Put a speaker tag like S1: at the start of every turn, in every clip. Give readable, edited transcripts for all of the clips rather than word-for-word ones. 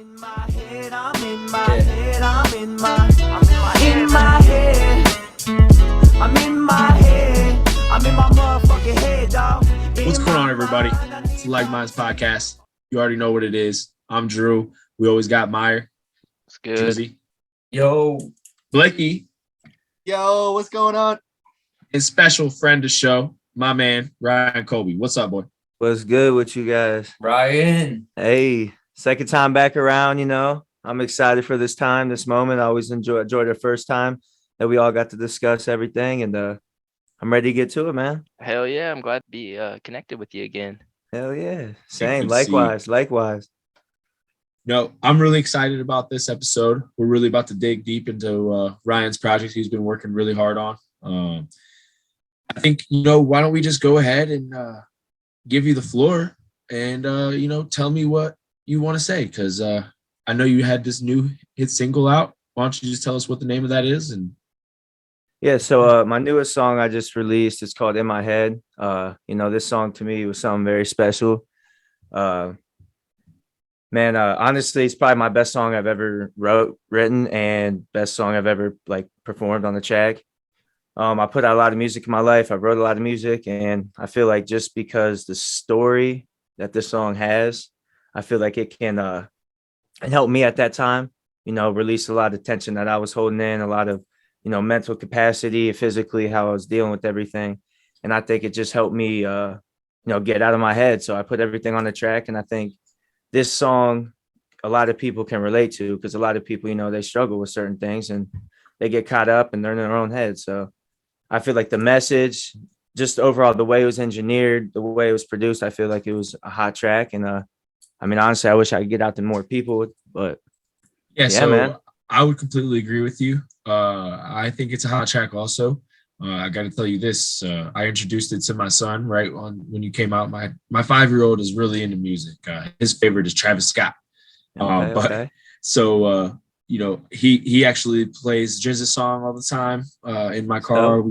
S1: in my head, I'm in my head, I'm in my head. I'm in my head. I'm in my motherfucking head, dog.
S2: What's going on, everybody? It's the aLikeMindz podcast. You already know what it is. I'm Drew. We always got Meyer.
S3: It's good.
S2: Jersey.
S4: Yo.
S2: Blakey.
S4: Yo, what's going on?
S2: His special friend to show, my man, Ryan Colby. What's up, boy?
S5: What's good with you guys?
S4: Ryan.
S5: Hey, second time back around, you know. I'm excited for this time, this moment. I always enjoy the first time that we all got to discuss everything, and I'm ready to get to it, man.
S3: Hell yeah, I'm glad to be connected with you again.
S5: Hell yeah. Same.
S2: Good to see you.
S5: Likewise.
S2: No, I'm really excited about this episode. We're really about to dig deep into Ryan's project he's been working really hard on. I think, why don't we just go ahead and give you the floor and, tell me what you want to say, because I know you had this new hit single out. Why don't you just tell us what the name of that is? And
S5: Yeah, so my newest song I just released is called In My Head. This song to me was something very special. Honestly, it's probably my best song I've ever written and best song I've ever performed on the track. I put out a lot of music in my life. I wrote a lot of music, and I feel like just because the story that this song has, I feel like it can help me at that time, release a lot of tension that I was holding in, a lot of, mental capacity, physically, how I was dealing with everything. And I think it just helped me, get out of my head. So I put everything on the track, and I think this song, a lot of people can relate to, because a lot of people, they struggle with certain things and they get caught up and they're in their own head. So I feel like the message, just overall, the way it was engineered, the way it was produced, I feel like it was a hot track. And honestly, I wish I could get out to more people, but
S2: so
S5: man.
S2: I would completely agree with you. I think it's a hot track also. I got to tell you this. I introduced it to my son right on when you came out. My 5-year-old is really into music. His favorite is Travis Scott. So he actually plays Jizza's song all the time in my car.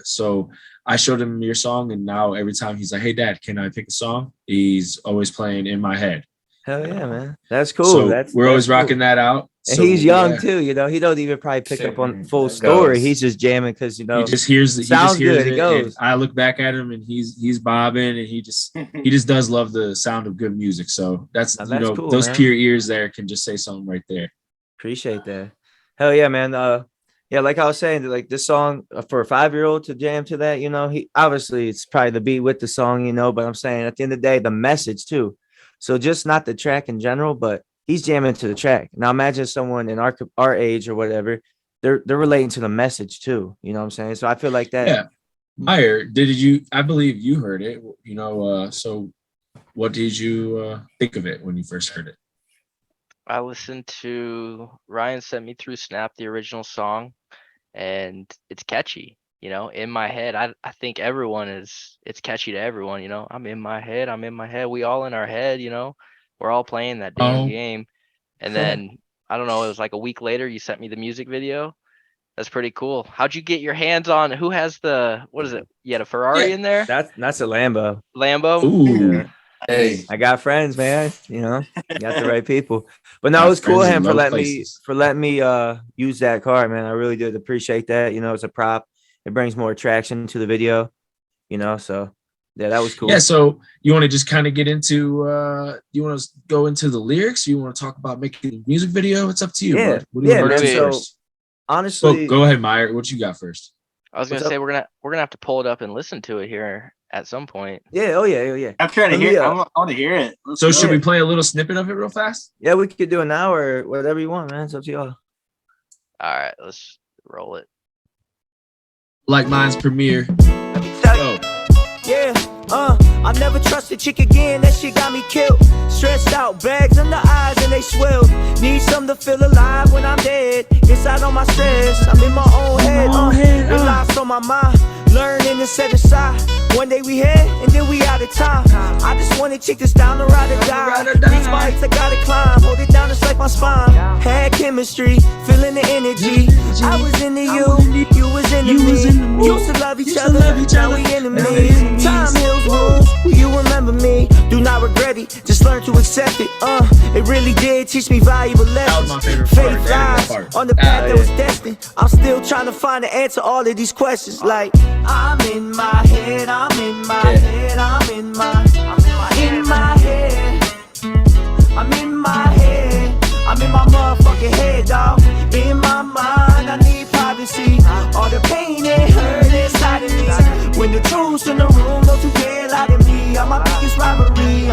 S2: So I showed him your song, and now every time he's like, "Hey, Dad, can I pick a song?" He's always playing In My Head.
S5: Hell yeah, man. That's cool.
S2: So we're always rocking that out.
S5: And
S2: so,
S5: he's young too, he don't even probably pick up on full story. He's just jamming because
S2: he just hears it.
S5: Sounds good. It goes.
S2: I look back at him and he's bobbing, and he just does love the sound of good music. So that's cool, those
S5: man.
S2: pure ears there can just say something right there.
S5: Appreciate that. Hell yeah, man. Like I was saying, like this song for a 5-year-old to jam to that, he obviously it's probably the beat with the song, but I'm saying at the end of the day, the message too. So just not the track in general, but he's jamming to the track. Now imagine someone in our age or whatever, they're relating to the message too. You know what I'm saying? So I feel like that.
S2: Yeah. Meyer, I believe you heard it, so what did you think of it when you first heard it?
S3: I listened to Ryan sent me through Snap, the original song, and it's catchy. In my head, I think it's catchy to everyone. I'm in my head. I'm in my head. We all in our head, we're all playing that damn game. And then, I don't know, it was like a week later, you sent me the music video. That's pretty cool. How'd you get your hands on, who has what is it? You had a Ferrari in there?
S5: That's a Lambo.
S2: Ooh.
S5: Yeah.
S4: Hey,
S5: I got friends, man. Got the right people. But no, it was cool of him for letting me use that car, man. I really did appreciate that. It's a prop. It brings more attraction to the video, so yeah, that was cool.
S2: Yeah, so you want to just kind of get into you want to go into the lyrics, or you want to talk about making a music video? It's up to you.
S5: Yeah,
S2: what do you want to
S5: so
S2: first?
S5: Honestly,
S2: go ahead, Meyer. What you got first?
S3: I was gonna say we're gonna have to pull it up and listen to it here at some point.
S5: Yeah, oh yeah.
S4: I'm trying to hear it. I want to hear it.
S2: So should we play a little snippet of it real fast?
S5: Yeah, we could do an hour, whatever you want, man. It's up to y'all.
S3: All right, let's roll it.
S2: aLikeMindz premiere.
S1: Yeah, I never trust a chick again, that shit got me killed. Stressed out, bags under eyes and they swell. Need something to feel alive when I'm dead. Inside on my stress, I'm in my own head. Relax on my mind, learning to set aside. One day we head, and then we out of time. I just want a chick that's down to ride or die. Reach my heights, I gotta climb. Hold it down, it's like my spine. Had chemistry, feeling the energy. I was into you was into me. Used to love each other, now we enemies. Time heals wounds, will you remember me? Do not regret it, just learn to accept it. It really did teach me valuable lessons.
S2: my favorite
S1: Faith
S2: part, that
S1: lies
S2: part.
S1: on the path that
S5: yeah.
S1: was destined. I'm still trying to find the answer to all of these questions. Like, I'm in my head, I'm in my head, I'm in my head. I'm in my head, I'm in my motherfucking head, dawg. In my mind, I need privacy. All the pain and hurt inside of me. When the truth's in the room, don't you dare lie to me. I'm my biggest rivalry.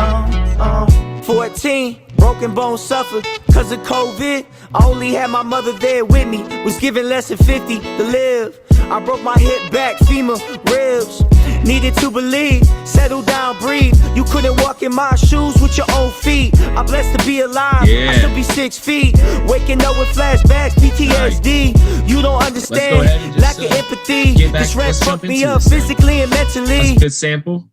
S1: 14, broken bones suffered cause of COVID. I only had my mother there with me. Was given less than 50 to live. I broke my hip, back, femur, ribs. Needed to believe, settle down, breathe. You couldn't walk in my shoes with your own feet. I'm blessed to be alive, I still be 6 feet. Waking up with flashbacks, PTSD. You don't understand, lack of empathy. This rap fucked me up physically and mentally.
S2: That's a good sample.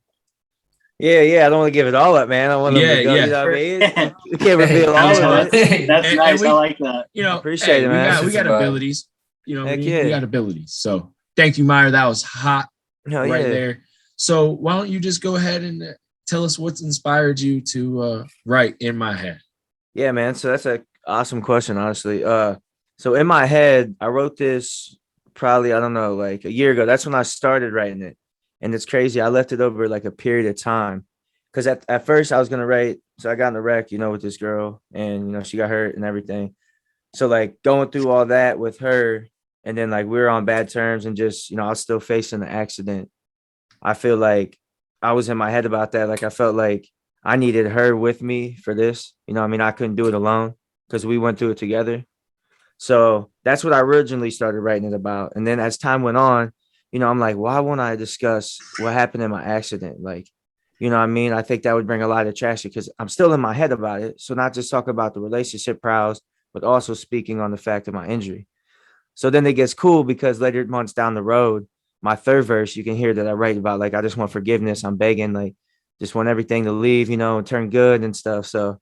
S5: Yeah, I don't want to give it all up, man. I want to go, you know what I mean? You can't reveal all of it.
S4: That's
S2: And
S4: nice.
S2: we-
S4: I like that.
S2: You know,
S5: Appreciate it, man.
S2: We got abilities. You know,
S5: Heck
S2: we
S5: yeah.
S2: got abilities. So thank you, Meyer. That was hot
S5: Hell
S2: right
S5: yeah.
S2: there. So why don't you just go ahead and tell us what's inspired you to write In My Head?
S5: Yeah, man. So that's an awesome question, honestly. So In My Head, I wrote this probably, I don't know, like a year ago. That's when I started writing it. And it's crazy. I left it over like a period of time. Because at first I was going to write, so I got in a wreck, you know, with this girl and, you know, she got hurt and everything. So like going through all that with her and then like we were on bad terms and just, you know, I was still facing the accident. I feel like I was in my head about that. Like I felt like I needed her with me for this. You know, I mean, I couldn't do it alone because we went through it together. So that's what I originally started writing it about. And then as time went on, you know, I'm like, why won't I discuss what happened in my accident? Like, you know what I mean? I think that would bring a lot of traction because I'm still in my head about it. So not just talk about the relationship prowess, but also speaking on the fact of my injury. So then it gets cool because later months down the road, my third verse, you can hear that I write about, like, I just want forgiveness. I'm begging, like, just want everything to leave, you know, and turn good and stuff. So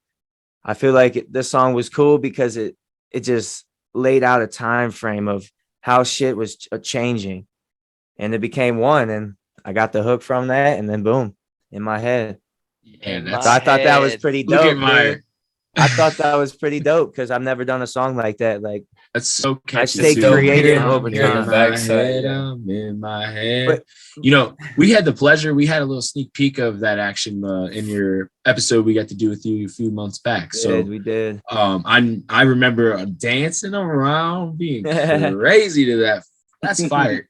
S5: I feel like this song was cool because it just laid out a time frame of how shit was changing. And it became one. And I got the hook from that. And then boom, In My Head.
S2: Yeah,
S5: So I thought that was pretty
S2: Look
S5: dope.
S2: at Meyer.
S5: Dude. I thought that was pretty dope because I've never done a song like that. Like,
S2: That's so catchy.
S5: I stay
S2: too.
S5: creative
S2: I'm
S5: over
S2: in
S5: time.
S2: my head, I'm in my head.
S5: But-
S2: You know, we had a little sneak peek of that action in your episode we got to do with you a few months back. So
S5: we did.
S2: I remember dancing around, being crazy to that. That's fire.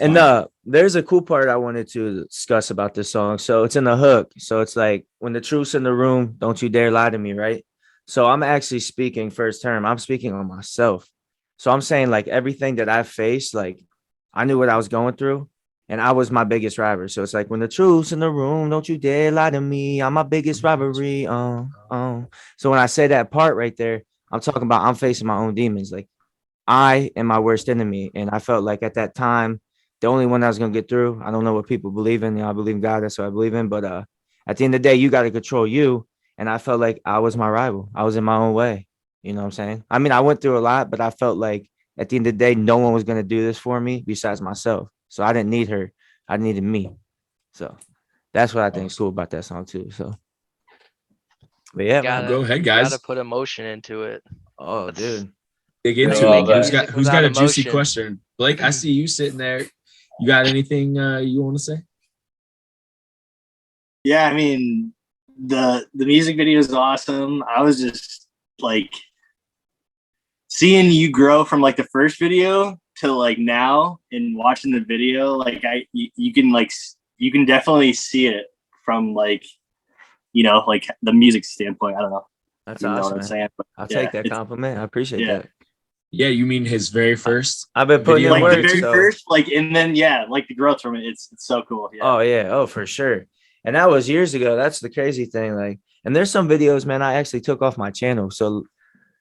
S5: And there's a cool part I wanted to discuss about this song. So it's in the hook. So it's like, when the truth's in the room, don't you dare lie to me, right? So I'm actually speaking first term. I'm speaking on myself. So I'm saying, like, everything that I faced, like, I knew what I was going through, and I was my biggest rival. So it's like, when the truth's in the room, don't you dare lie to me. I'm my biggest rivalry. So when I say that part right there, I'm talking about I'm facing my own demons. Like, I am my worst enemy. And I felt like at that time, the only one that was going to get through, I don't know what people believe in. You know, I believe in God. That's what I believe in. But at the end of the day, you got to control you. And I felt like I was my rival. I was in my own way. You know what I'm saying? I mean, I went through a lot, but I felt like at the end of the day, no one was going to do this for me besides myself. So I didn't need her. I needed me. So that's what I think is cool about that song too. So, but yeah, man.
S2: Go ahead, guys.
S3: Gotta put emotion into it.
S5: Oh, dude.
S2: Dig into
S4: Oh,
S2: it.
S4: man.
S2: Who's got a juicy
S3: Emotion.
S2: question? Blake, I see you sitting there. You got anything you want to say?
S4: Yeah, I mean, the music video is awesome. I was just like seeing you grow from like the first video to like now and watching the video. Like you can definitely see it from like, you know, like the music standpoint. I don't know.
S5: That's
S4: You know what
S5: awesome,
S4: I'm
S5: man.
S4: saying? But
S5: I'll
S4: yeah,
S5: take that
S4: it's-
S5: compliment. I appreciate
S4: yeah.
S5: that.
S2: Yeah, you mean his very first?
S5: I've been putting in
S2: Video.
S4: like
S5: work.
S4: the very
S5: so-
S4: first, like, and then yeah, like the growth from it. It's so cool. Yeah.
S5: Oh yeah, oh for sure. And that was years ago. That's the crazy thing. Like, and there's some videos, man, I actually took off my channel. So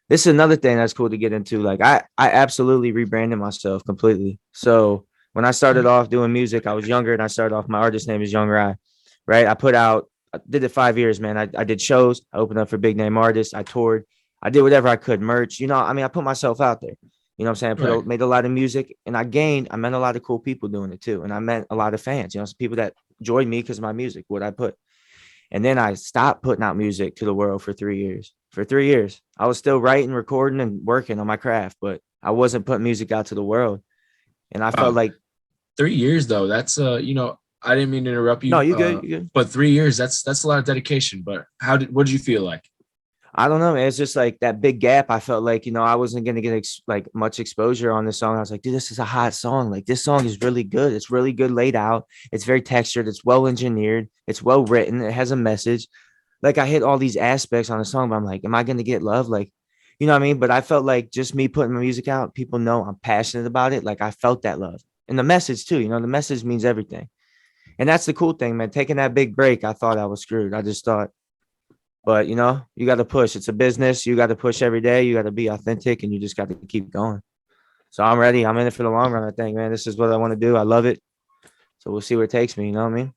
S5: this is another thing that's cool to get into. Like, I absolutely rebranded myself completely. So when I started off doing music, I was younger, and I started off. My artist name is Young Rye, right? I did it 5 years, man. I did shows. I opened up for big name artists. I toured. I did whatever I could, merch. You know, I mean, I put myself out there. You know what I'm saying? Made a lot of music, and I met a lot of cool people doing it too. And I met a lot of fans, you know, some people that enjoyed me because of my music, what I put. And then I stopped putting out music to the world for 3 years. For 3 years, I was still writing, recording, and working on my craft, but I wasn't putting music out to the world. And I felt like
S2: 3 years though. That's you know, I didn't mean to interrupt you.
S5: no, you good, you good.
S2: But 3 years, that's a lot of dedication. But what did you feel like?
S5: I don't know, man. It's just like that big gap. I felt like, you know, I wasn't going to get like much exposure on this song. I was like, dude, this is a hot song. Like this song is really good. It's really good laid out. It's very textured. It's well engineered. It's well written. It has a message. Like I hit all these aspects on the song, but I'm like, am I going to get love? Like, you know what I mean? But I felt like just me putting my music out, people know I'm passionate about it. Like I felt that love and the message too. You know, the message means everything. And that's the cool thing, man. Taking that big break, I thought I was screwed. I just thought, but you know, you got to push. It's a business. You got to push every day. You got to be authentic and you just got to keep going. So I'm ready. I'm in it for the long run. I think, man, this is what I want to do. I love it. So we'll see where it takes me. You know what I mean?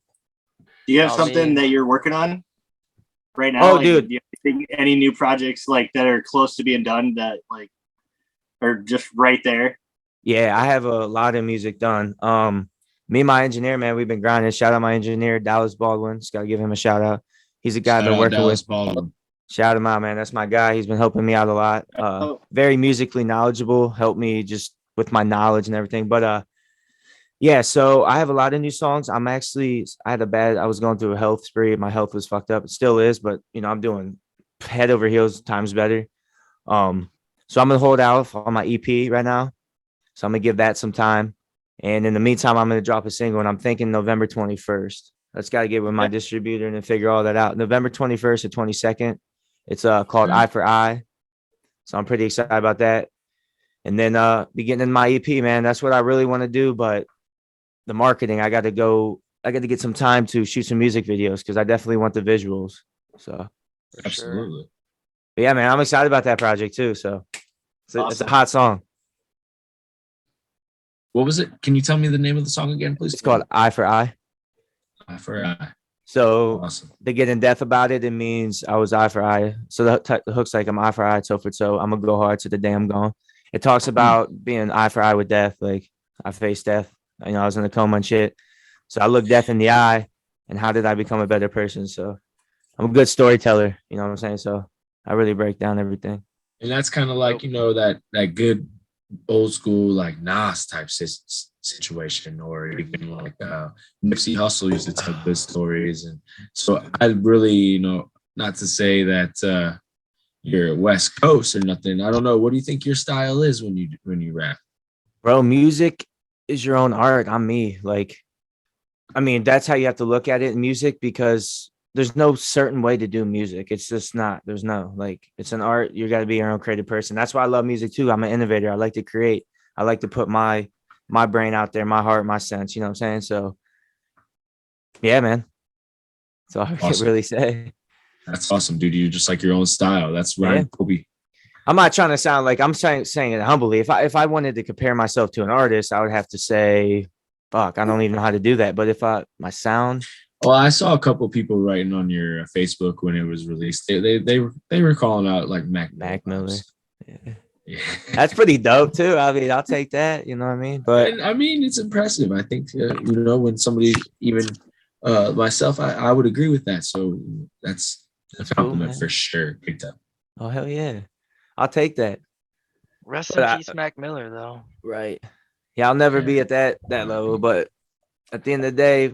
S4: Do you have something that you're working on right now?
S5: Oh,
S4: like,
S5: dude.
S4: Do you think any new projects like that are close to being done that like are just right there?
S5: Yeah, I have a lot of music done. Me and my engineer, man, we've been grinding. Shout out my engineer, Dallas Baldwin. Just got to give him a shout out. He's a guy I've been working with.
S2: Baldwin.
S5: Shout him out, man. That's my guy. He's been helping me out a lot. Very musically knowledgeable, helped me just with my knowledge and everything. But yeah, so I have a lot of new songs. I was going through a health spree. My health was fucked up. It still is, but you know, I'm doing head over heels times better. So I'm gonna hold out on my EP right now. So I'm gonna give that some time. And in the meantime, I'm gonna drop a single, and I'm thinking November 21st. Let's got to get with my distributor and then figure all that out. November 21st or 22nd. It's called Eye for Eye. So I'm pretty excited about that. And then be getting in my EP, man. That's what I really want to do. But the marketing, I got to get some time to shoot some music videos because I definitely want the visuals. So
S2: Absolutely.
S5: But yeah, man, I'm excited about that project too. So it's a hot song.
S2: What was it? Can you tell me the name of the song again, please?
S5: It's called Eye for Eye.
S2: Eye for Eye.
S5: So
S2: Awesome.
S5: They get in depth about it. It means I was eye for eye. So the hook's like I'm eye for eye, toe for toe. I'm gonna go hard to the day I'm gone. It talks about being eye for eye with death. Like I faced death. You know, I was in a coma and shit. So I looked death in the eye, and how did I become a better person? So I'm a good storyteller. You know what I'm saying? So I really break down everything.
S2: And that's kind of like, you know, that good old school like Nas type situation, or even like Nipsey Hussle used to tell good stories. And so I really, you know, not to say that you're West Coast or nothing. I don't know. What do you think your style is when you rap? Bro,
S5: music is your own art. I'm me. Like, I mean, that's how you have to look at it in music, because there's no certain way to do music. It's just not. There's no, like, it's an art. You got to be your own creative person. That's why I love music too. I'm an innovator. I like to create. I like to put my brain out there, my heart, my sense. You know what I'm saying? So, yeah, man. That's all I can really say.
S2: That's awesome, dude. You're just like your own style. That's Ryan Colby.
S5: I'm not trying to sound like I'm saying it humbly. If I wanted to compare myself to an artist, I would have to say, fuck, I don't even know how to do that. But my sound.
S2: Well, I saw a couple people writing on your Facebook when it was released. They were calling out like Mac
S5: Miller. Yeah. That's pretty dope too. I mean, I'll take that. You know what I mean? But
S2: I mean, it's impressive. I think you know, when somebody, even myself, I would agree with that. So that's a compliment cool, for sure. Big time.
S5: Oh hell yeah, I'll take that.
S3: Rest in peace, Mac Miller, though.
S5: Right. Yeah, I'll never be at that level. But at the end of the day,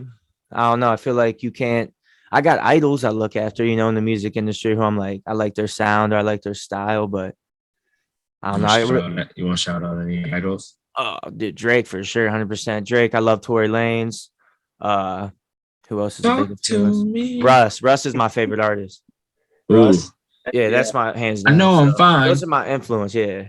S5: I don't know. I feel like you can't. I got idols I look after, you know, in the music industry who I'm like, I like their sound or I like their style, but I don't know.
S2: You want to shout out any idols?
S5: Oh, dude, Drake for sure, 100%. Drake. I love Tory Lanez. Who else is a big influence? Russ is my favorite artist.
S2: Russ?
S5: Yeah, that's my hands down.
S2: I know I'm fine.
S5: Those are my influence. Yeah.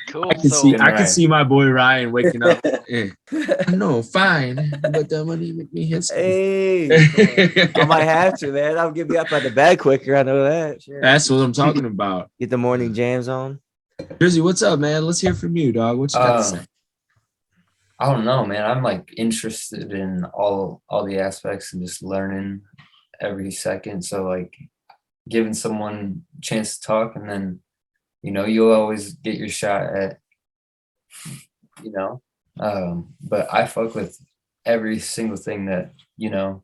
S3: Cool.
S2: I can see my boy Ryan waking up. I know, fine, but the money make me hit.
S5: Hey, I might have to, man. I'll get me up out the bed quicker. I know that. Sure.
S2: That's what I'm talking about.
S5: Get the morning jams on.
S2: Jersey, what's up, man? Let's hear from you, dog. What you got to say?
S6: I don't know, man. I'm like interested in all the aspects and just learning every second. So like giving someone a chance to talk, and then, you know, you'll always get your shot at, you know, but I fuck with every single thing that you know,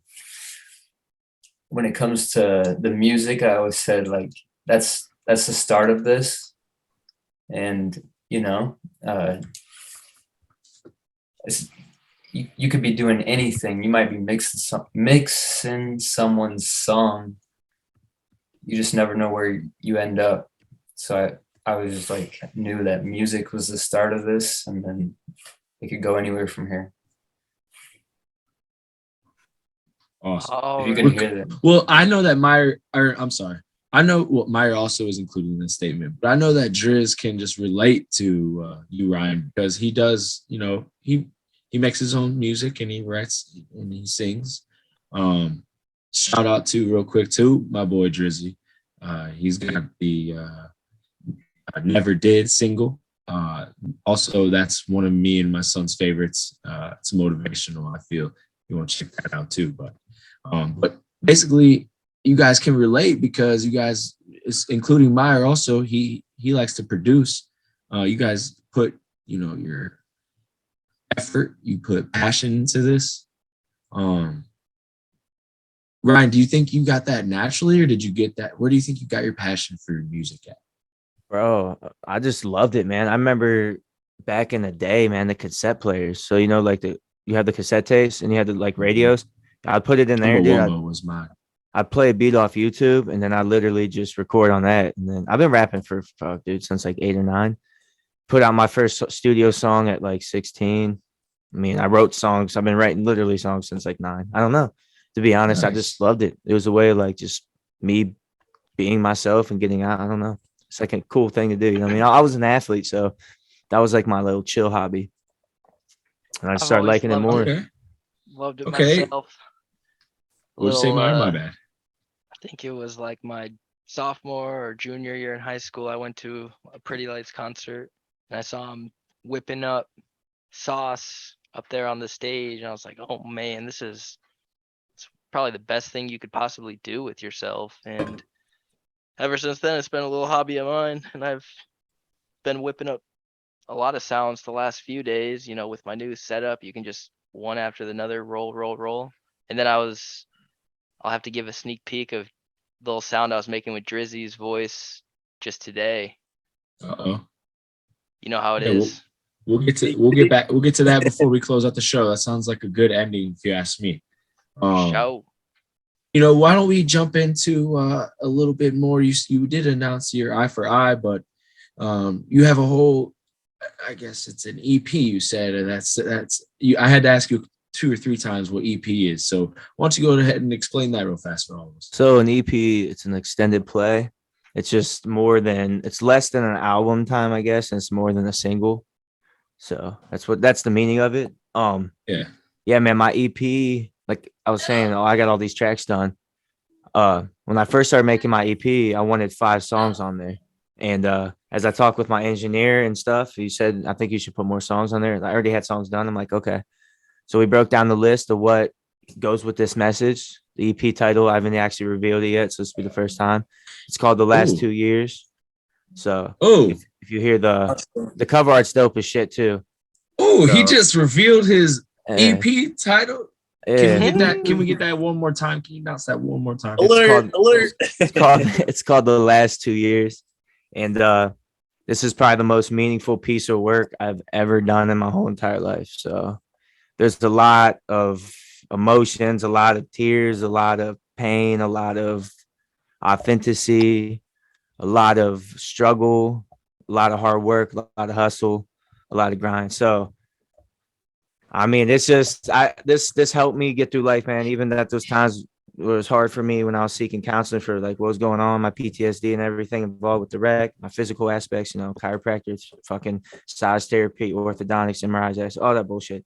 S6: when it comes to the music, I always said like that's the start of this, and you know, you could be doing anything. You might be mixing someone's song. You just never know where you end up. So I was just like knew that music was the start of this, and then it could go anywhere from here.
S2: Awesome.
S6: If you can hear that.
S2: Well, I know that I know what Meyer also is included in this statement, but I know that Driz can just relate to you, Ryan, because he does, you know, he makes his own music and he writes and he sings. Shout out to real quick to my boy Drizzy. He's got the Never Did single. Also, that's one of me and my son's favorites. It's motivational. I feel you want to check that out too. But basically, you guys can relate because you guys, including Meyer, also he likes to produce. You guys put, you know, your effort, you put passion into this. Ryan, do you think you got that naturally, or did you get that? Where do you think you got your passion for your music at?
S5: Bro, I just loved it, man. I remember back in the day, man, the cassette players. So, you know, like you have the cassette tapes and you had the like radios. I'd put it in there, dude.
S2: Wumbo was mine.
S5: I'd play a beat off YouTube and then I literally just record on that. And then I've been rapping for dude, since like 8 or 9. Put out my first studio song at like 16. I mean, I wrote songs. I've been writing literally songs since like 9. I don't know. To be honest,
S2: Nice.
S5: I just loved it. It was a way of like just me being myself and getting out. I don't know. It's like a cool thing to do. You know what I mean? I was an athlete, so that was like my little chill hobby. And I
S3: I've
S5: started
S3: always
S5: liking it
S3: loved
S5: more.
S2: Okay.
S3: Loved it
S2: Okay.
S3: myself.
S2: What would you say, Meyer? My bad.
S3: I think it was like my sophomore or junior year in high school. I went to a Pretty Lights concert and I saw him whipping up Sauce up there on the stage. And I was like, oh man, it's probably the best thing you could possibly do with yourself. And ever since then, it's been a little hobby of mine. And I've been whipping up a lot of sounds the last few days, you know, with my new setup. You can just one after another roll. And then I'll have to give a sneak peek of the little sound I was making with Drizzy's voice just today.
S2: Uh-oh.
S3: You know how it
S2: Yeah,
S3: is.
S2: We'll get to that before we close out the show. That sounds like a good ending if you ask me.
S3: Show.
S2: You know, why don't we jump into a little bit more? You did announce your Eye for Eye, but you have a whole, I guess it's an EP. You said, and that's you. I had to ask you 2 or 3 times what EP is. So why don't you go ahead and explain that real fast for all of us?
S5: So an EP, it's an extended play. It's just it's less than an album time, I guess, and it's more than a single. So that's the meaning of it. Yeah, man, my EP, like I was saying, I got all these tracks done. When I first started making my EP, I wanted 5 songs on there. And as I talked with my engineer and stuff, he said, I think you should put more songs on there. I already had songs done. I'm like, okay. So we broke down the list of what goes with this message. The EP title, I haven't actually revealed it yet, so this will be the first time. It's called The Last 2 Years. So if you hear the cover art's dope as shit too.
S2: Oh, so, he just revealed his EP title.
S5: Yeah.
S2: Can we get that one more time? Can you announce that one more time?
S4: Alert.
S5: It's called The Last 2 Years. And this is probably the most meaningful piece of work I've ever done in my whole entire life. So there's a lot of emotions, a lot of tears, a lot of pain, a lot of authenticity, a lot of struggle, a lot of hard work, a lot of hustle, a lot of grind. So, I mean, it's just this helped me get through life, man. Even at those times it was hard for me when I was seeking counseling for like what was going on, my PTSD and everything involved with the wreck, my physical aspects, you know, chiropractors, fucking size therapy, orthodontics, MRIs, all that bullshit.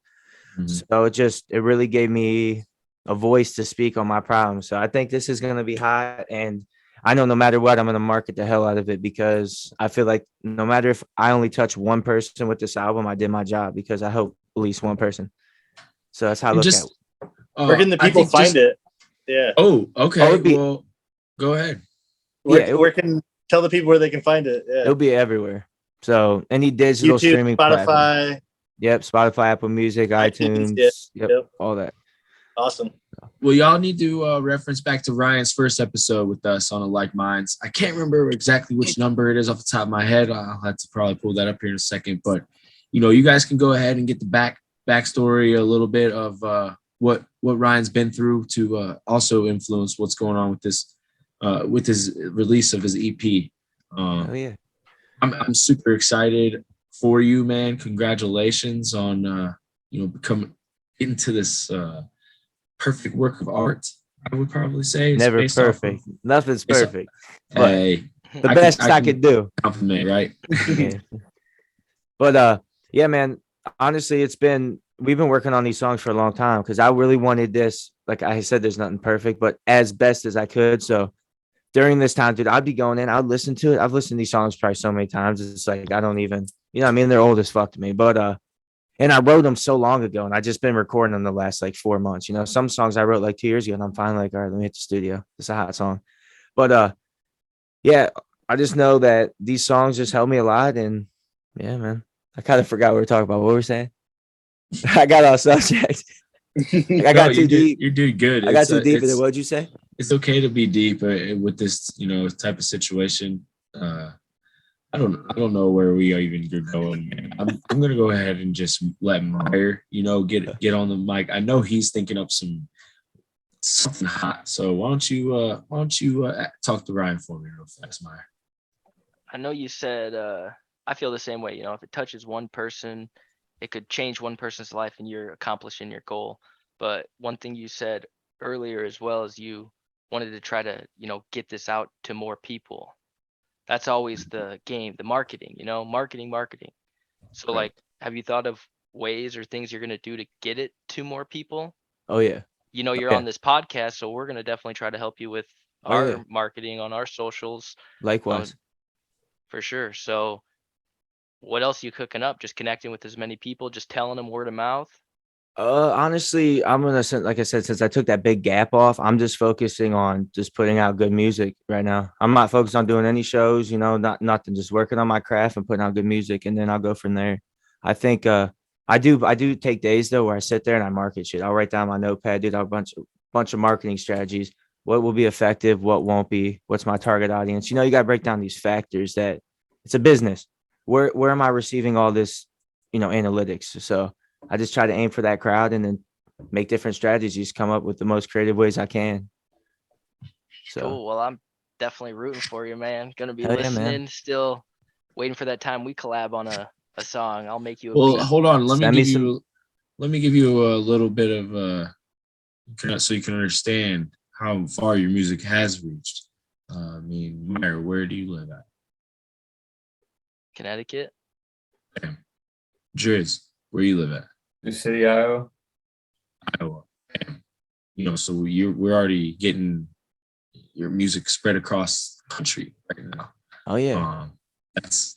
S5: Mm-hmm. So it really gave me a voice to speak on my problems. So I think this is going to be hot, and I know no matter what, I'm going to market the hell out of it, because I feel like no matter if I only touch one person with this album, I did my job, because I hope at least one person. So that's how I look at it.
S4: Where can the people find it? Yeah.
S2: Oh, okay. Well, go ahead.
S4: Where can tell the people where they can find it? Yeah.
S5: It'll be everywhere. So any digital
S4: YouTube,
S5: streaming
S4: Spotify.
S5: platform. Yep, Spotify, Apple Music, iTunes. Yep, all that.
S4: Awesome.
S2: Well, y'all need to reference back to Ryan's first episode with us on aLikeMindz. I can't remember exactly which number it is off the top of my head. I'll have to probably pull that up here in a second. But, you guys can go ahead and get the backstory a little bit of what Ryan's been through to also influence what's going on with this, with his release of his EP.
S5: Oh yeah.
S2: I'm super excited for you, man. Congratulations on becoming into this perfect work of art. I would probably say it's
S5: Never
S2: based off of-
S5: perfect. Nothing's perfect. But
S2: Hey,
S5: the best I could do.
S2: compliment, right?
S5: Yeah. But yeah, man. Honestly, we've been working on these songs for a long time because I really wanted this. Like I said, there's nothing perfect, but as best as I could. So during this time, dude, I'd be going in, I'd listen to it. I've listened to these songs probably so many times. It's like I don't even, I mean, they're old as fuck to me. But and I wrote them so long ago, and I just been recording them the last like 4 months. Some songs I wrote like 2 years ago, and I'm finally like, all right, let me hit the studio. It's a hot song. But yeah, I just know that these songs just help me a lot. And yeah, man, I kind of forgot what we were talking about. What were we saying? I got off subject. I got too deep.
S2: You're doing good.
S5: I got too deep in it. What'd you say?
S2: It's okay to be deep with this, type of situation. I don't know where we are even going. I'm gonna go ahead and just let Meyer, get on the mic. I know he's thinking up something hot. So why don't you talk to Ryan for me real fast, Meyer?
S3: I know you said I feel the same way. If it touches one person, it could change one person's life and you're accomplishing your goal. But one thing you said earlier as well is you wanted to try to, get this out to more people. That's always the game, the marketing, marketing. So
S2: Right.
S3: like, have you thought of ways or things you're going to do to get it to more people?
S5: Oh yeah.
S3: You're
S5: Okay.
S3: on this podcast, so we're going to definitely try to help you with
S5: Oh,
S3: our
S5: yeah.
S3: marketing on our socials.
S5: Likewise.
S3: For sure. So what else are you cooking up? Just connecting with as many people, just telling them word of mouth?
S5: Honestly, I'm gonna say, like I said, since I took that big gap off, I'm just focusing on just putting out good music right now. I'm not focused on doing any shows, not nothing, just working on my craft and putting out good music, and then I'll go from there. I think I do take days though where I sit there and I market shit. I'll write down my notepad, dude. I'll bunch of marketing strategies. What will be effective? What won't be? What's my target audience? You got to break down these factors that it's a business. Where am I receiving all this, analytics? So I just try to aim for that crowd and then make different strategies, come up with the most creative ways I can. So
S3: Cool. Well, I'm definitely rooting for you, man. Gonna be
S5: Hell yeah, man.
S3: listening, still waiting for that time we collab on a song. I'll make you a
S2: Well,
S3: beat.
S2: hold on. Let
S5: Send
S2: me
S5: me
S2: give you a little bit of so you can understand how far your music has reached. I mean, Meyer, where do you live at?
S3: Connecticut.
S2: Driz, where you live at?
S6: New City, Iowa.
S2: Iowa. So we're already getting your music spread across the country right now.
S5: oh yeah.
S2: That's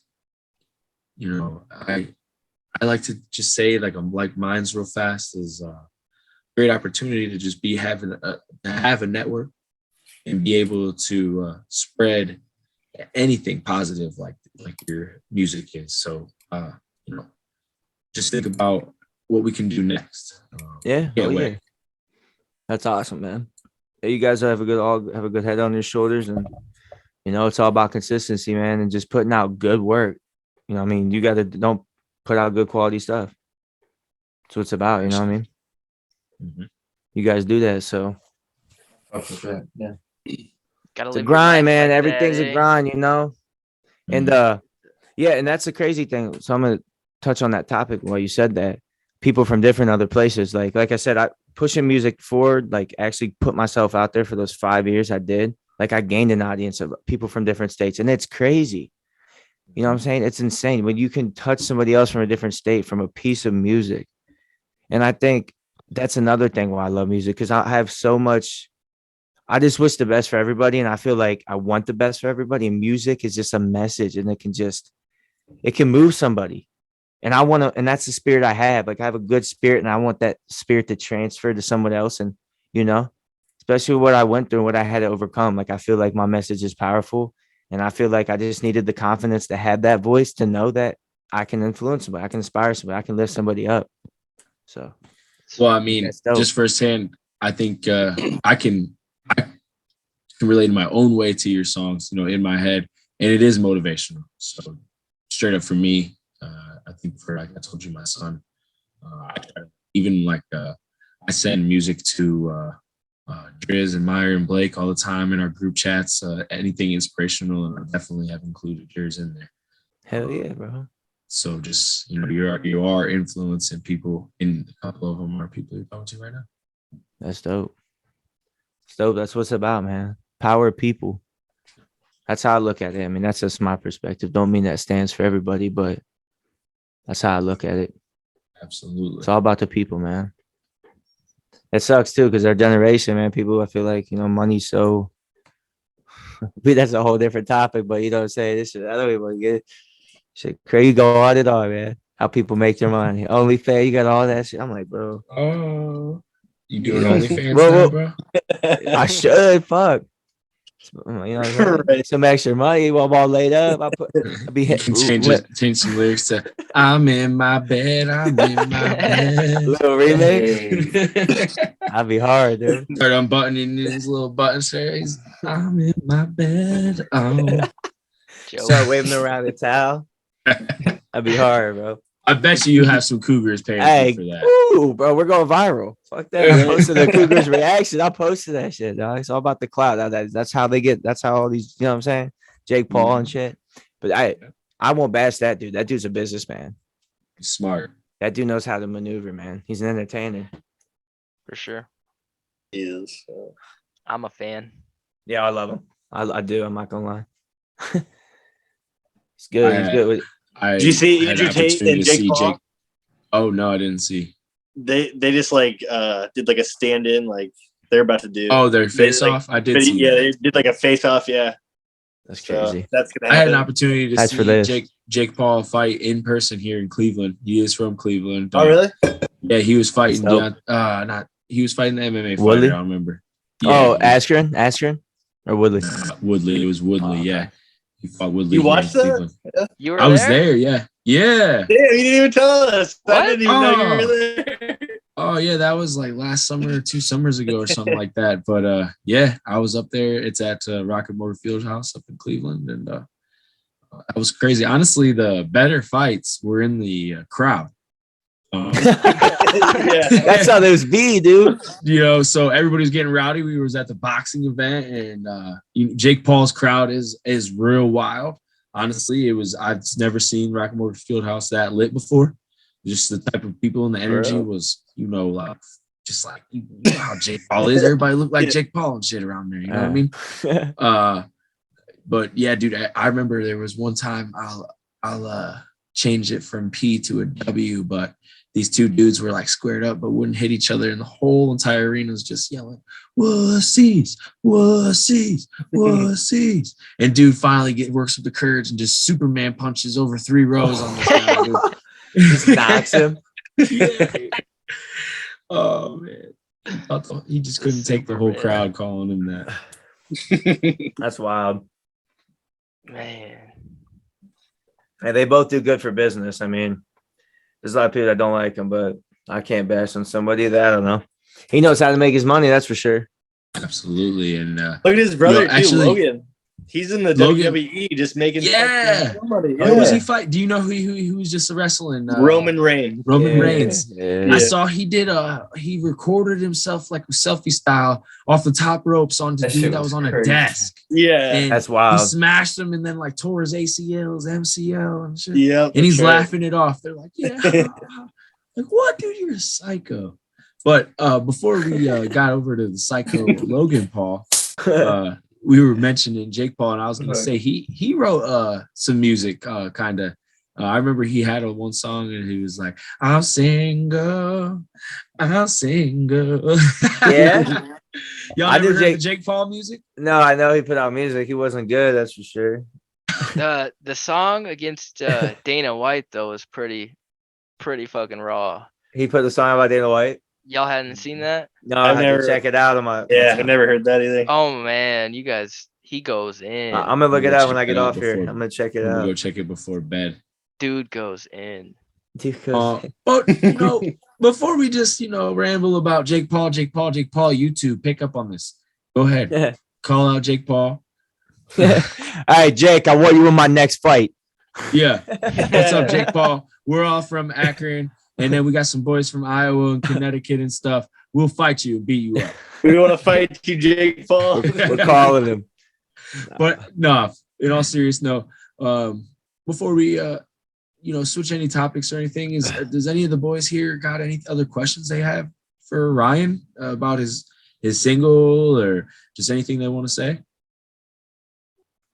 S2: I like to just say like aLikeMindz real fast is a great opportunity to just have a network and be able to spread anything positive like your music is. So just think about what we can do next.
S5: Yeah.
S2: Can't
S5: Oh,
S2: wait.
S5: yeah. That's awesome, man. Yeah, you guys have a good head on your shoulders, and it's all about consistency, man, and just putting out good work. I mean, you don't put out good quality stuff. That's what it's about, you know what I mean?
S2: Mm-hmm.
S5: You guys do that, so
S6: Fuck with that. Yeah.
S3: Gotta
S5: it's
S3: live
S5: a
S3: your life
S5: grind, man.
S3: like
S5: Everything's
S3: that,
S5: a
S3: eh?
S5: grind, And
S2: Mhm.
S5: yeah, and that's the crazy thing. So I'm gonna touch on that topic while you said that. People from different other places, like I said, I pushing music forward, like actually put myself out there for those 5 years I did. Like I gained an audience of people from different states, and it's crazy. You know what I'm saying? It's insane when you can touch somebody else from a different state from a piece of music. And I think that's another thing why I love music, because I have so much. I just wish the best for everybody, and I feel like I want the best for everybody. And music is just a message, and it can move somebody. And I want to, and that's the spirit I have. Like I have a good spirit, and I want that spirit to transfer to someone else. And especially what I went through, what I had to overcome. Like I feel like my message is powerful, and I feel like I just needed the confidence to have that voice to know that I can influence somebody, I can inspire somebody, I can lift somebody up. So
S2: Well, I mean,
S5: that's dope.
S2: just firsthand I think I can relate in my own way to your songs, in my head, and it is motivational. So straight up for me, I think for like I told you, my son, I try to, even like I send music to Driz and Meyer and Blake all the time in our group chats. Anything inspirational, and I definitely have included yours in there.
S5: Hell yeah, bro.
S2: So just you are influencing people, and a couple of them are people you're talking to right now.
S5: That's dope. It's dope. That's what it's about, man. Power of people. That's how I look at it. I mean, that's just my perspective. Don't mean that stands for everybody, but that's how I look at it.
S2: Absolutely.
S5: It's all about the people, man. It sucks too, because our generation, man, people, I feel like, money's so that's a whole different topic, but you know what I'm saying? This shit, I don't even get it. Shit crazy, go on and on, man. How people make their money. OnlyFans, you got all that shit. I'm like, bro.
S2: Oh, you doing OnlyFans
S5: Well,
S2: now, bro?
S5: I should, fuck. Some extra money while I'm all laid up. I be
S2: You can change some lyrics to "I'm in my bed, I'm in my bed."
S5: Little remix. I'd be hard, dude.
S2: Start unbuttoning his little button says, "I'm in my bed." Oh,
S5: Start waving around the towel. That'd be hard, bro.
S2: I bet you have some cougars paying for that.
S5: Ooh, bro, we're going viral. Fuck that. I posted the Cougars reaction. I posted that shit, dog. It's all about the clout. That's how they get. That's how all these, you know what I'm saying? Jake Paul and shit. But I won't bash that dude. That dude's a businessman.
S2: He's smart.
S5: That dude knows how to maneuver, man. He's an entertainer.
S3: For sure.
S4: He is.
S3: I'm a fan.
S5: Yeah, I love him. I do. I'm not gonna lie. He's good. He's good.
S4: Did you see Andrew Tate and Jake Paul?
S2: Oh no, I didn't see.
S4: They just like did like a stand-in, like they're about to do.
S2: Oh, their face off. I did see.
S4: Yeah, they did like a face off. Yeah,
S5: that's crazy.
S4: That's gonna happen.
S2: I had an opportunity to see Jake Paul fight in person here in Cleveland. He is from Cleveland.
S4: Oh, really?
S2: Yeah, he was fighting. He was fighting the MMA fighter. I don't remember.
S5: Yeah, Askren or Woodley?
S2: Woodley. It was Woodley. Yeah. He fought Woodley.
S4: You watched that?
S3: You were
S2: I was there, yeah. Yeah.
S4: Damn, you didn't even tell us.
S3: What?
S4: I didn't even know you were there.
S2: Oh, yeah, that was like last summer or 2 summers ago or something like that. But yeah, I was up there. It's at Rocket Motor Fieldhouse up in Cleveland, and that was crazy. Honestly, the better fights were in the crowd.
S5: That's how those be, dude.
S2: So everybody's getting rowdy. We was at the boxing event, and Jake Paul's crowd is real wild. Honestly, I've never seen Rocket Motor Fieldhouse that lit before. Just the type of people and the energy was, like just like how Jake Paul is. Everybody looked like Jake Paul and shit around there. You know what I mean? But yeah, dude, I remember there was one time I'll change it from P to a W, but these 2 dudes were like squared up but wouldn't hit each other, and the whole entire arena was just yelling, "Wussies, wussies, wussies." And dude finally works with the courage and just Superman punches over 3 rows on this guy. Dude.
S5: Just knocks him.
S2: Yeah. Oh man. He just couldn't take the whole crowd calling him that.
S5: That's wild.
S3: Man.
S5: And they both do good for business. I mean, there's a lot of people that don't like him, but I can't bash on somebody that I don't know. He knows how to make his money, that's for sure.
S2: Absolutely. And
S4: look at his brother, Logan. He's in the WWE just making money.
S2: Who was he fight? Do you know who was just wrestling?
S4: Roman Reigns.
S2: Roman Reigns.
S5: Yeah.
S2: I saw he recorded himself like selfie style off the top ropes onto the dude that was on a desk.
S4: Yeah.
S2: And
S5: that's wild.
S2: He smashed him and then like tore his ACLs, MCL and shit.
S4: Yeah.
S2: And he's laughing it off. They're like, yeah. Like, what, dude? You're a psycho. But before we got over to the psycho Logan Paul, we were mentioning Jake Paul, and I was going to say he wrote some music, kind of. I remember he had one song, and he was like, "I'll single."
S5: Yeah.
S2: Y'all ever heard the Jake Paul music?
S5: No, I know he put out music. He wasn't good, that's for sure.
S3: The song against Dana White though was pretty fucking raw.
S5: He put the song about Dana White.
S3: Y'all hadn't seen that?
S5: No, I have to check it out on my.
S4: Yeah, I never heard that either.
S3: Oh man, you guys, he goes in.
S5: I'm gonna look it out when I get off here. I'm gonna check it out.
S2: Go check it before bed.
S3: Dude goes in.
S2: But before we just, ramble about Jake Paul, you two pick up on this. Go ahead. Call out Jake Paul.
S5: All right, Jake, I want you in my next fight.
S2: Yeah. What's up, Jake Paul? We're all from Akron, and then we got some boys from Iowa and Connecticut and stuff. We'll fight you and beat you up.
S4: We want to fight you, Jake Paul.
S5: We're calling him.
S2: But no, in all seriousness, no. Before we switch any topics or anything, does any of the boys here got any other questions they have for Ryan about his single or just anything they want to say?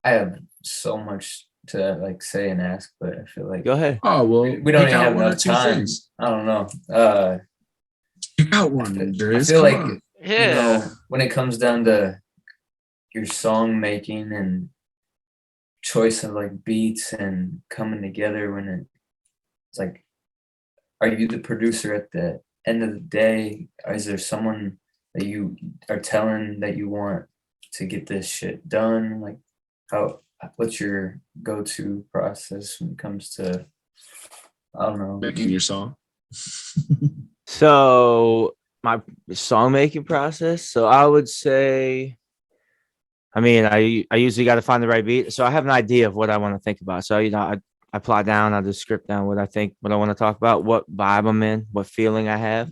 S6: I have so much to say and ask, but I feel like
S5: Go ahead.
S2: Oh well,
S6: we don't even have enough time.
S2: Things.
S6: I don't know.
S2: You got one,
S6: I feel like when it comes down to your song making and choice of beats and coming together, when it's are you the producer at the end of the day? Or is there someone that you are telling that you want to get this shit done? What's your go-to process when it comes to, I don't know,
S2: making your song?
S5: So my song making process. So I would say, I usually got to find the right beat. So I have an idea of what I want to think about. So, I plot down, I just script down what I want to talk about, what vibe I'm in, what feeling I have.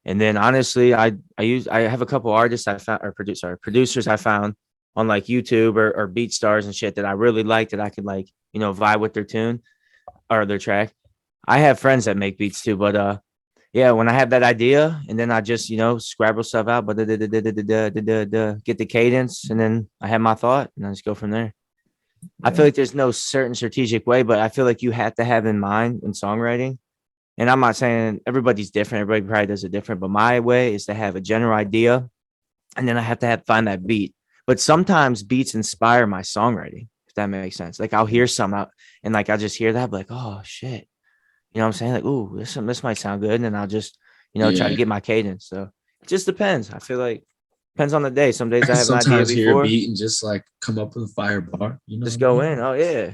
S5: And then honestly, I have a couple artists I found, or producers I found on YouTube or BeatStars and shit that I really like, that I could vibe with their tune or their track. I have friends that make beats too, but yeah, when I have that idea and then I just, scrabble stuff out, but get the cadence, and then I have my thought and I just go from there. I feel like there's no certain strategic way, but I feel like you have to have in mind in songwriting. And I'm not saying everybody's different. Everybody probably does it different, but my way is to have a general idea, and then I have to find that beat. But sometimes beats inspire my songwriting, if that makes sense. I'll hear some out and I'll just hear that, like, oh shit. You know what I'm saying? Ooh, this might sound good. And then I'll just, try to get my cadence. So it just depends. I feel like depends on the day. Some days I have an idea
S2: hear
S5: before.
S2: a beat and just come up with a fire bar.
S5: Just go in. Oh yeah.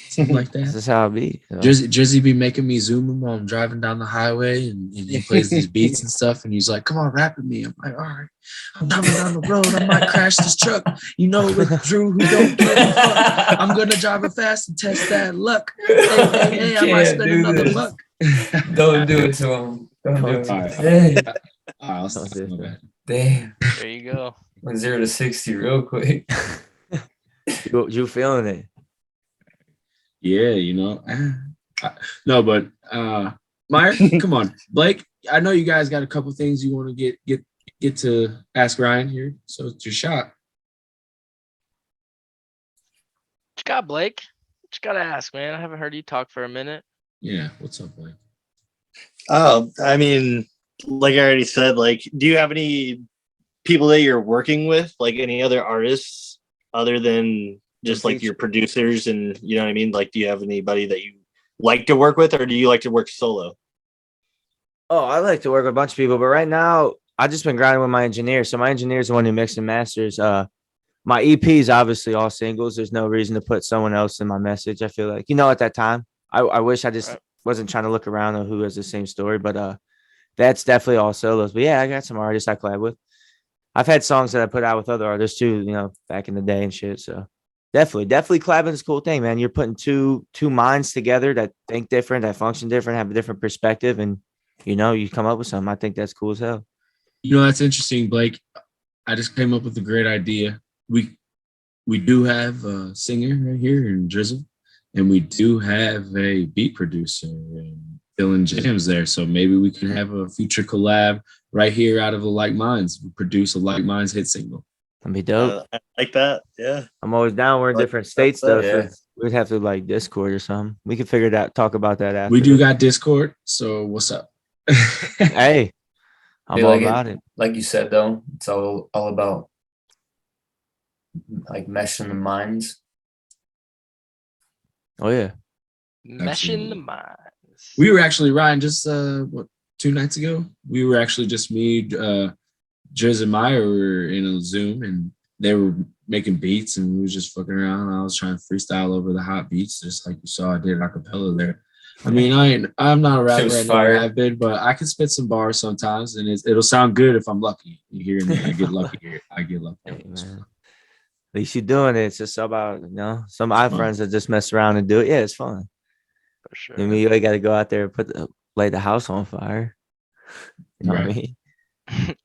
S2: Something like that.
S5: This is how it be. So.
S2: Drizzy be making me zoom him while I'm driving down the highway, and he plays these beats and stuff, and he's like, come on, rap with me. I'm like, all right. I'm driving down the road. I might crash this truck. With Drew who don't give a fuck. I'm gonna drive it fast and test that luck. Hey, I might spend another buck.
S6: Don't do it to him. Don't do it.
S2: All right.
S6: Damn.
S3: There you go.
S6: 0 to 60 real quick.
S5: You feeling it?
S2: Yeah, no, but Meyer, come on, Blake. I know you guys got a couple things you want to get to ask Ryan here, so it's your shot.
S3: What you got, Blake? What you got to ask, man? I haven't heard you talk for a minute.
S2: Yeah, what's up, Blake?
S4: Oh, like I already said, do you have any people that you're working with, any other artists other than just your producers, and you know what I mean? Do you have anybody that you like to work with, or do you like to work solo?
S5: Oh, I like to work with a bunch of people, but right now I've just been grinding with my engineer. So my engineer is the one who mixes and masters. My EP is obviously all singles. There's no reason to put someone else in my message. I feel like, at that time, I wish I just wasn't trying to look around on who has the same story, but that's definitely all solos. But yeah, I got some artists I collab with. I've had songs that I put out with other artists too, back in the day and shit. So definitely collabing is a cool thing, man. You're putting two minds together that think different, that function different, have a different perspective, and you come up with something. I think that's cool as hell.
S2: That's interesting, Blake. I just came up with a great idea. We do have a singer right here in Drizzle, and we do have a beat producer and filling jams there. So maybe we can have a future collab right here out of aLikeMindz. We produce aLikeMindz hit single.
S5: That'd be dope.
S4: I like that. Yeah.
S5: I'm always down. We're in different states though.
S6: Yeah.
S5: So we'd have to Discord or something. We can figure it out. Talk about that after.
S2: We do got Discord. So what's up?
S5: Hey, I'm all about it.
S6: Like you said though, it's all about meshing the minds.
S5: Oh yeah.
S3: Meshing the minds.
S2: We were actually, Ryan, just 2 nights ago, we were actually just me, Jez and Meyer were in a Zoom, and they were making beats, and we was just fucking around. I was trying to freestyle over the hot beats, just like you saw I did a cappella there. I mean, I'm not a rapper.
S6: was
S2: I never
S6: fire.
S2: have been, but I can spit some bars sometimes, and it'll sound good if I'm lucky. You hear me? I get lucky here. I get lucky.
S5: Hey, man. At least you're doing it. It's just about, some of my
S2: fun.
S5: friends that just mess around and do it. Yeah, it's fun.
S3: For sure.
S5: I mean, you got to go out there and light the house on fire. You know what I
S2: Right.
S5: mean?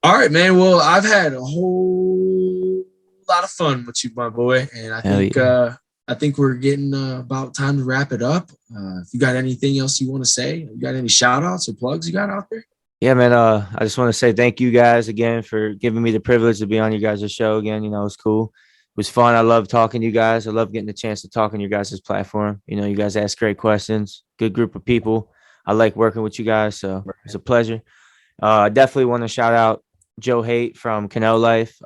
S2: All right, man. Well, I've had a whole lot of fun with you, my boy, and I think we're getting about time to wrap it up. If you got anything else you want to say, you got any shout outs or plugs you got out there?
S5: Yeah, man. I just want to say thank you guys again for giving me the privilege to be on you guys' show again. It was cool. It was fun. I love talking to you guys. I love getting the chance to talk on your guys' platform. You guys ask great questions. Good group of people. I like working with you guys, so it's a pleasure. I definitely want to shout out Joe Haight from Canal Life.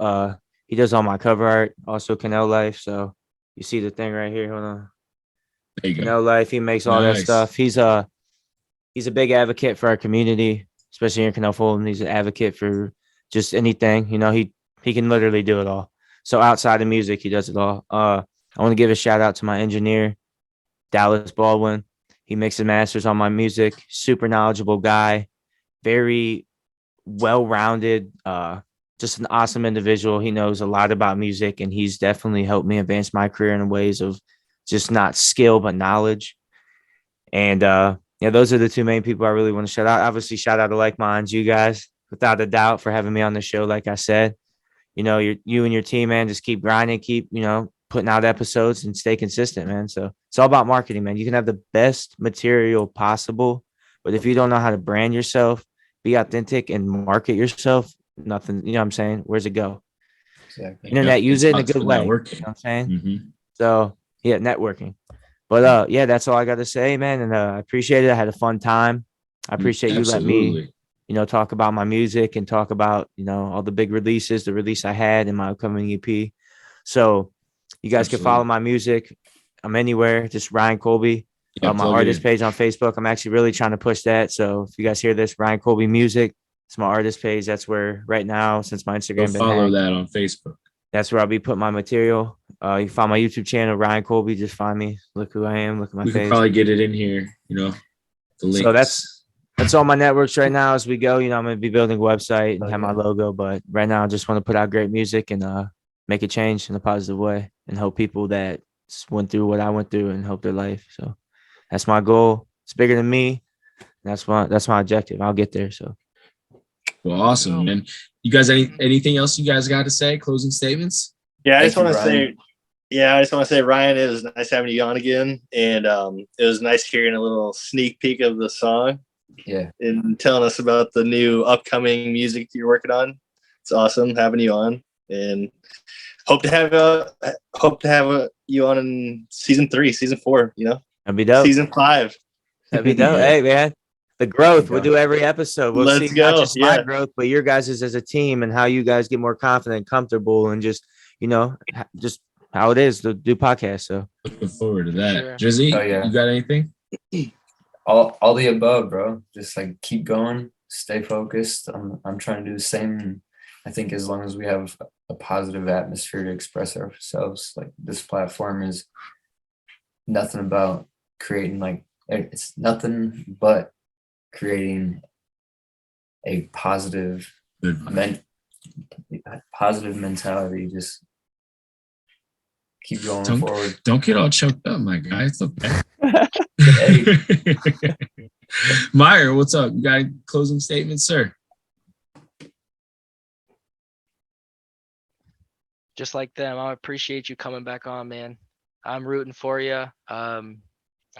S5: He does all my cover art, also Canal Life. So you see the thing right here. Hold on.
S2: There you go.
S5: Canal Life. He makes all that
S2: Nice.
S5: stuff. He's a big advocate for our community, especially here in Canal Fulton. He's an advocate for just anything. He can literally do it all. So outside of music, he does it all. I want to give a shout out to my engineer, Dallas Baldwin. He mixes and masters on my music. Super knowledgeable guy. Very well-rounded. Just an awesome individual. He knows a lot about music, and he's definitely helped me advance my career in ways of just not skill, but knowledge. And those are the two main people I really want to shout out. Obviously, shout out to aLikeMindz, you guys, without a doubt, for having me on the show. Like I said, you and your team, man, just keep grinding, keep, putting out episodes and stay consistent, man. So it's all about marketing, man. You can have the best material possible, but if you don't know how to brand yourself, be authentic and market yourself, nothing, you know what I'm saying? Where's it go?
S6: Exactly.
S5: Internet, use it in a
S2: It's
S5: good
S2: for
S5: way. You know
S2: networking.
S5: what I'm saying?
S2: Mhm.
S5: So yeah, networking. But that's all I got to say, man. And I appreciate it. I had a fun time. I appreciate you letting me, talk about my music and talk about, all the big releases, the release I had in my upcoming EP. So you guys can follow my music. I'm anywhere, just Ryan Colby.
S2: Yeah,
S5: My
S2: plug it
S5: artist
S2: in.
S5: page on Facebook. I'm actually really trying to push that. So if you guys hear this, Ryan Colby Music, it's my artist page. That's where right now, since my
S2: Go
S5: Instagram been
S2: follow
S5: hacked,
S2: that on Facebook.
S5: that's where I'll be putting my material. You can find my YouTube channel, Ryan Colby. Just find me. Look who I am. Look at my
S2: We
S5: face.
S2: could probably get it in here, the links.
S5: So that's all my networks right now as we go. I'm going to be building a website and have my logo. But right now, I just want to put out great music and make a change in a positive way and help people that went through what I went through and help their life. So that's my goal. It's bigger than me. That's my objective. I'll get there. So.
S2: Well, awesome, man. You guys, anything else you guys got to say? Closing statements?
S4: Yeah, I
S6: Thank
S4: just want
S6: you,
S4: to say, Ryan, it was nice having you on again, and it was nice hearing a little sneak peek of the song.
S6: Yeah.
S4: And telling us about the new upcoming music you're working on. It's awesome having you on, and hope to have you on in season 3, season 4.
S5: That'd be dope.
S4: Season 5.
S5: That'd be dope. Hey, man. The growth. We'll do every episode. We'll
S4: Let's
S5: see
S4: go.
S5: not just my growth, but your guys' as a team and how you guys get more confident, comfortable, and just, just how it is to do podcasts. So
S2: Looking forward to that.
S3: Sure.
S2: Drizzy,
S6: Oh, yeah.
S2: you got anything?
S6: All the above, bro. Just like keep going, stay focused. I'm trying to do the same. I think as long as we have a positive atmosphere to express ourselves, like this platform is nothing about creating it's nothing but creating a positive mentality. Just keep going forward.
S2: Don't get all choked up, my guy. It's okay.
S6: Hey.
S2: Meyer, what's up? You got a closing statement, sir?
S3: Just like them, I appreciate you coming back on, man. I'm rooting for you.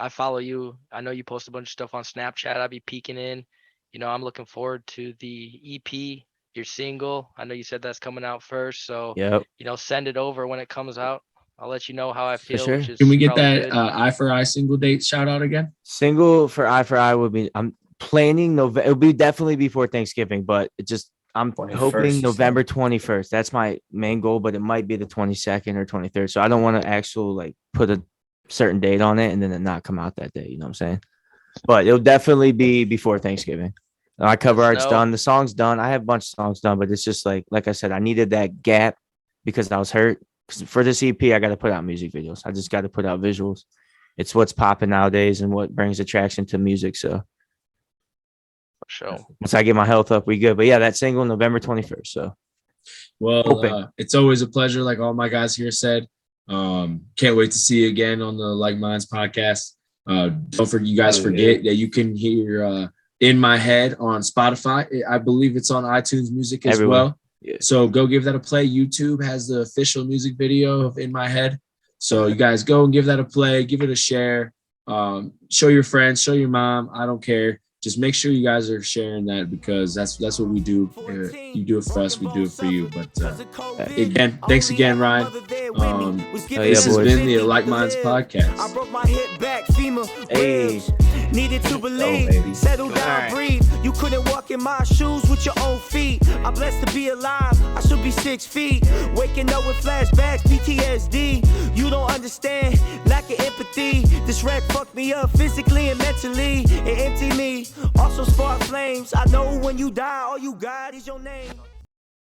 S3: I follow you. I know you post a bunch of stuff on Snapchat. I'll be peeking in. I'm looking forward to the EP, your single. I know you said that's coming out first, so
S5: yep.
S3: Send it over when it comes out. I'll let you know how I feel.
S5: sure.
S3: Which is
S2: Can we get
S3: probably
S2: that
S3: good.
S2: Eye for Eye single date shout out again?
S5: Single for Eye would be. I'm planning November. It'll be definitely before Thanksgiving, but I'm
S6: 21st,
S5: hoping November 21st. That's my main goal, but it might be the 22nd or 23rd. So I don't want to put a certain date on it and then it not come out that day. You know what I'm saying? But it'll definitely be before Thanksgiving. My cover art's done. The song's done. I have a bunch of songs done, but it's just like I said, I needed that gap because I was hurt. For this EP, I got to put out music videos. I just got to put out visuals. it's what's popping nowadays and what brings attraction to music. So
S3: For sure.
S5: once I get my health up, we good. But yeah, that single November 21st. So
S2: Well, it's always a pleasure, like all my guys here said. Can't wait to see you again on the aLikeMindz podcast. Don't forget, you guys forget that you can hear In My Head on Spotify. I believe it's on iTunes Music as well.
S5: Yeah.
S2: So go give that a play. YouTube has the official music video of In My Head. So you guys go and give that a play, give it a share. Show your friends, show your mom. I don't care. Just make sure you guys are sharing that, because that's what we do. You do it for us, we do it for you. But again, thanks again, Ryan. This has been the aLikeMindz podcast.
S1: I broke my hip back, femur.
S5: Hey.
S1: Needed to believe,
S5: baby.
S1: settle down, breathe. You couldn't walk in my shoes with your own feet. I'm blessed to be alive. I should be 6 feet. Waking up with flashbacks, PTSD. You don't understand, lack of empathy. This wreck fucked me up physically and mentally. It emptied me, also sparked flames. I know when you die, all you got is your name.